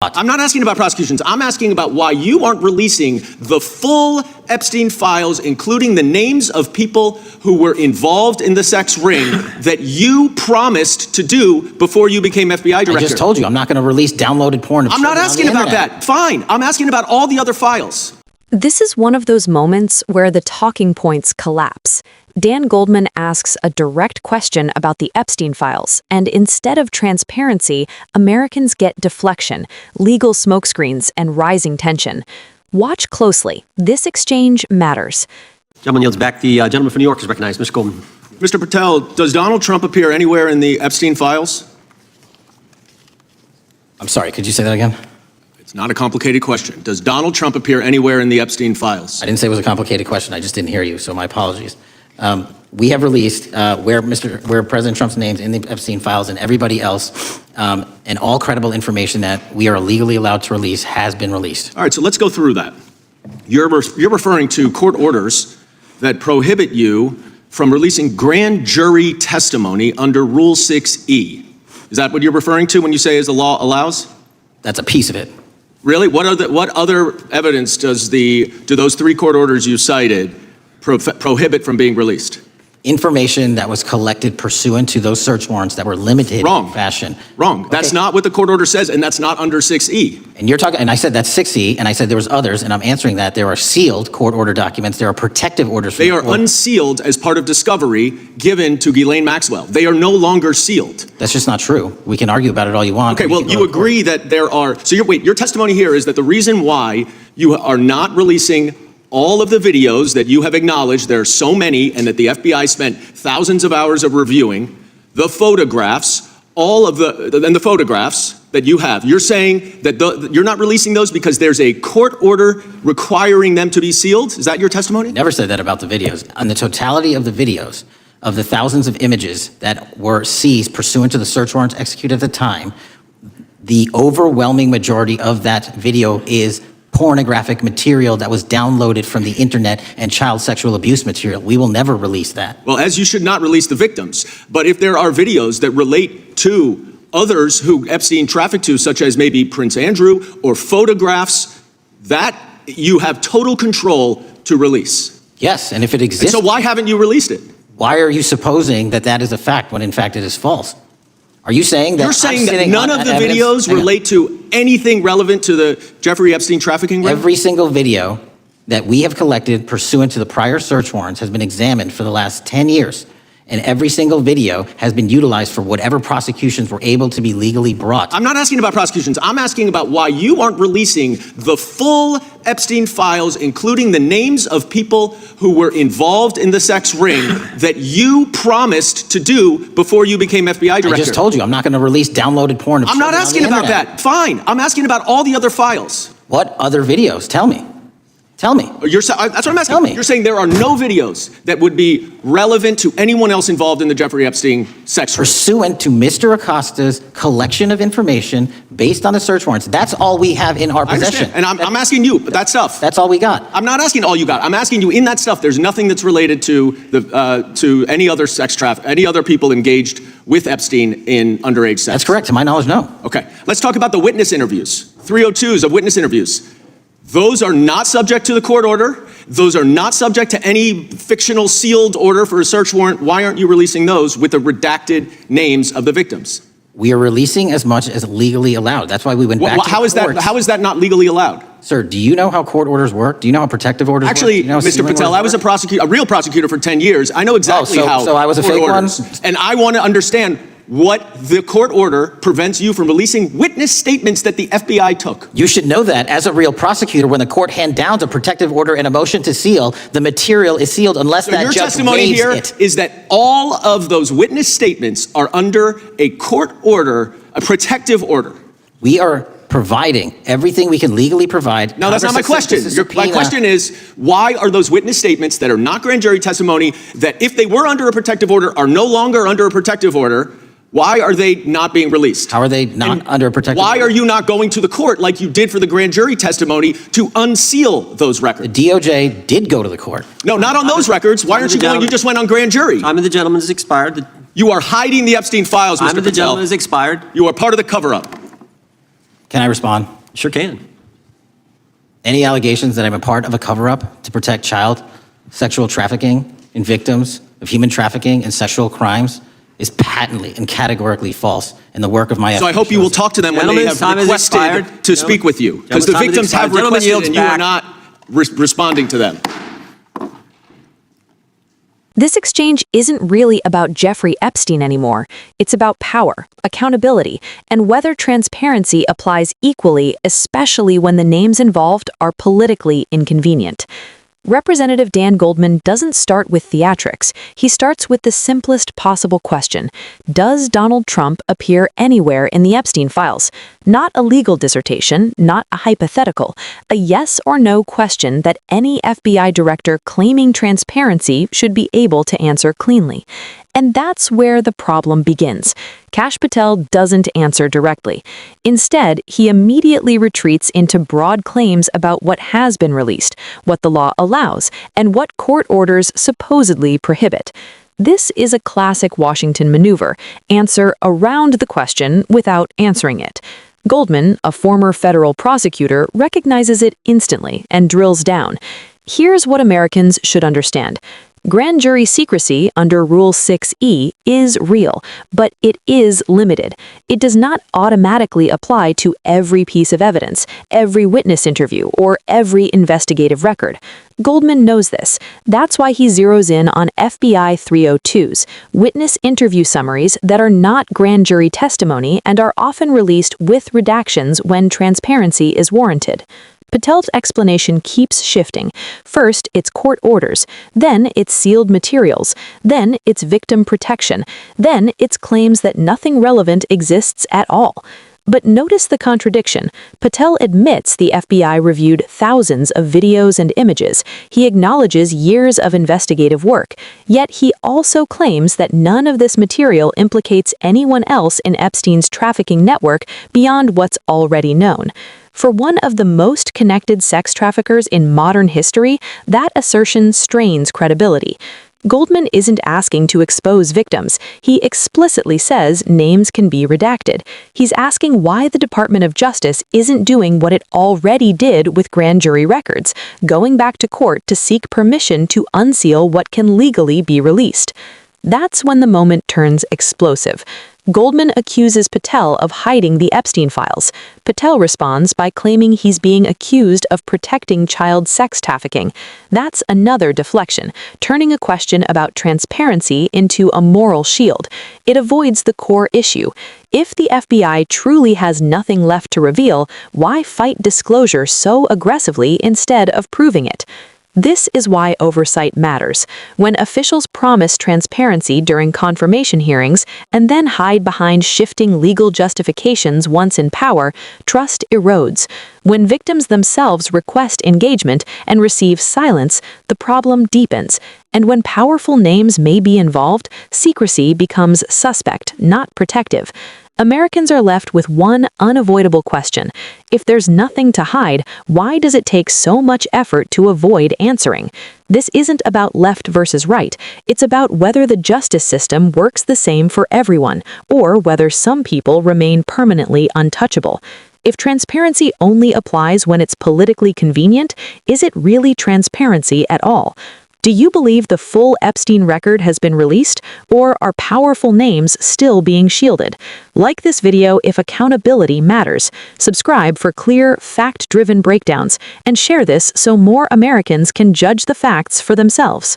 brought. I'm not asking about prosecutions. I'm asking about why you aren't releasing the full Epstein files, including the names of people who were involved in the sex ring that you promised to do before you became FBI director. I just told you, I'm not going to release downloaded porn. I'm not asking about that. Fine. I'm asking about all the other files. This is one of those moments where the talking points collapse. Dan Goldman asks a direct question about the Epstein files, and instead of transparency, Americans get deflection, legal smokescreens, and rising tension. Watch closely. This exchange matters. Gentleman yields back. The gentleman from New York is recognized. Mr. Goldman. Mr. Patel, does Donald Trump appear anywhere in the Epstein files? I'm sorry, could you say that again? It's not a complicated question. Does Donald Trump appear anywhere in the Epstein files? I didn't say it was a complicated question. I just didn't hear you, so my apologies. We have released where President Trump's name's in the Epstein files and everybody else, and all credible information that we are legally allowed to release has been released. All right, so let's go through that. You're referring to court orders that prohibit you from releasing grand jury testimony under Rule 6E. Is that what you're referring to when you say as the law allows? That's a piece of it. Really? What other evidence do those three court orders you cited prohibit from being released? Information that was collected pursuant to those search warrants that were limited in fashion. Wrong. Okay. That's not what the court order says, and that's not under 6E. And you're talking, and I said that's 6E, and I said there was others, and I'm answering that. There are sealed court order documents. There are protective orders. They are unsealed as part of discovery given to Ghislaine Maxwell. They are no longer sealed. That's just not true. We can argue about it all you want. Okay, well, you agree that there are, so your testimony here is that the reason why you are not releasing all of the videos that you have acknowledged, there are so many, and that the FBI spent thousands of hours of reviewing, the photographs, the photographs that you have. You're saying that you're not releasing those because there's a court order requiring them to be sealed? Is that your testimony? Never said that about the videos. On the totality of the videos, of the thousands of images that were seized pursuant to the search warrants executed at the time, the overwhelming majority of that video is pornographic material that was downloaded from the internet and child sexual abuse material. We will never release that. Well, as you should not release the victims, but if there are videos that relate to others who Epstein trafficked to, such as maybe Prince Andrew, or photographs, that you have total control to release. Yes, and if it exists. And so why haven't you released it? Why are you supposing that that is a fact when in fact it is false? Are you saying that? You're saying that none of the videos relate to anything relevant to the Jeffrey Epstein trafficking ring? Every single video that we have collected pursuant to the prior search warrants has been examined for the last 10 years. And every single video has been utilized for whatever prosecutions were able to be legally brought. I'm not asking about prosecutions. I'm asking about why you aren't releasing the full Epstein files, including the names of people who were involved in the sex ring that you promised to do before you became FBI director. I just told you, I'm not going to release downloaded porn. I'm not asking about that. Fine. I'm asking about all the other files. What other videos? Tell me. Tell me. That's what I'm asking. Tell me. You're saying there are no videos that would be relevant to anyone else involved in the Jeffrey Epstein sex ring. Pursuant to Mr. Acosta's collection of information based on the search warrants. That's all we have in our possession. And I'm asking you, that stuff. That's all we got. I'm not asking all you got. I'm asking you, in that stuff, there's nothing that's related to any other sex traffic, any other people engaged with Epstein in underage sex. That's correct. To my knowledge, no. Okay. Let's talk about the witness interviews. 302s of witness interviews. Those are not subject to the court order. Those are not subject to any fictional sealed order for a search warrant. Why aren't you releasing those with the redacted names of the victims? We are releasing as much as legally allowed. That's why we went back to how is that not legally allowed? Sir, do you know how court orders work? Do you know how protective orders Actually, work? Mr. Patel, I was a real prosecutor for 10 years. I know exactly how. So I was a fake one? And I want to understand what the court order prevents you from releasing witness statements that the FBI took. You should know that as a real prosecutor, when the court hand downs a protective order and a motion to seal, the material is sealed unless that judge waives it. Your testimony here is that all of those witness statements are under a court order, a protective order. We are providing everything we can legally provide. No, that's not my question. My question is, why are those witness statements that are not grand jury testimony, that if they were under a protective order are no longer under a protective order, why are they not being released? How are they not under a protective order? Why are you not going to the court like you did for the grand jury testimony to unseal those records? The DOJ did go to the court. No, not on those records. Why aren't you going? You just went on grand jury. Time of the gentleman has expired. You are hiding the Epstein files, Mr. Patel. Time of the gentleman has expired. You are part of the cover-up. Can I respond? Sure can. Any allegations that I'm a part of a cover-up to protect child sexual trafficking and victims of human trafficking and sexual crimes is patently and categorically false, and the work of my So I hope you will talk to them when they have Gentlemen's time has expired. requested to speak with you, because the Gentlemen's time has victims have expired. Gentleman requested yields and you are back. not responding to them. This exchange isn't really about Jeffrey Epstein anymore. It's about power, accountability, and whether transparency applies equally, especially when the names involved are politically inconvenient. Representative Dan Goldman doesn't start with theatrics. He starts with the simplest possible question. Does Donald Trump appear anywhere in the Epstein files? Not a legal dissertation, not a hypothetical. A yes or no question that any FBI director claiming transparency should be able to answer cleanly. And that's where the problem begins. Kash Patel doesn't answer directly. Instead, he immediately retreats into broad claims about what has been released, what the law allows, and what court orders supposedly prohibit. This is a classic Washington maneuver. Answer around the question without answering it. Goldman, a former federal prosecutor, recognizes it instantly and drills down. Here's what Americans should understand. Grand jury secrecy under Rule 6E is real, but it is limited. It does not automatically apply to every piece of evidence, every witness interview, or every investigative record. Goldman knows this. That's why he zeroes in on FBI 302s, witness interview summaries that are not grand jury testimony and are often released with redactions when transparency is warranted. Patel's explanation keeps shifting. First, it's court orders. Then, it's sealed materials. Then, it's victim protection. Then, it's claims that nothing relevant exists at all. But notice the contradiction. Patel admits the FBI reviewed thousands of videos and images. He acknowledges years of investigative work. Yet he also claims that none of this material implicates anyone else in Epstein's trafficking network beyond what's already known. For one of the most connected sex traffickers in modern history, that assertion strains credibility. Goldman isn't asking to expose victims. He explicitly says names can be redacted. He's asking why the Department of Justice isn't doing what it already did with grand jury records, going back to court to seek permission to unseal what can legally be released. That's when the moment turns explosive. Goldman accuses Patel of hiding the Epstein files. Patel responds by claiming he's being accused of protecting child sex trafficking. That's another deflection, turning a question about transparency into a moral shield. It avoids the core issue. If the FBI truly has nothing left to reveal, why fight disclosure so aggressively instead of proving it? This is why oversight matters. When officials promise transparency during confirmation hearings and then hide behind shifting legal justifications once in power, trust erodes. When victims themselves request engagement and receive silence, the problem deepens. And when powerful names may be involved, secrecy becomes suspect, not protective. Americans are left with one unavoidable question. If there's nothing to hide, why does it take so much effort to avoid answering? This isn't about left versus right. It's about whether the justice system works the same for everyone, or whether some people remain permanently untouchable. If transparency only applies when it's politically convenient, is it really transparency at all? Do you believe the full Epstein record has been released, or are powerful names still being shielded? Like this video if accountability matters. Subscribe for clear, fact-driven breakdowns, and share this so more Americans can judge the facts for themselves.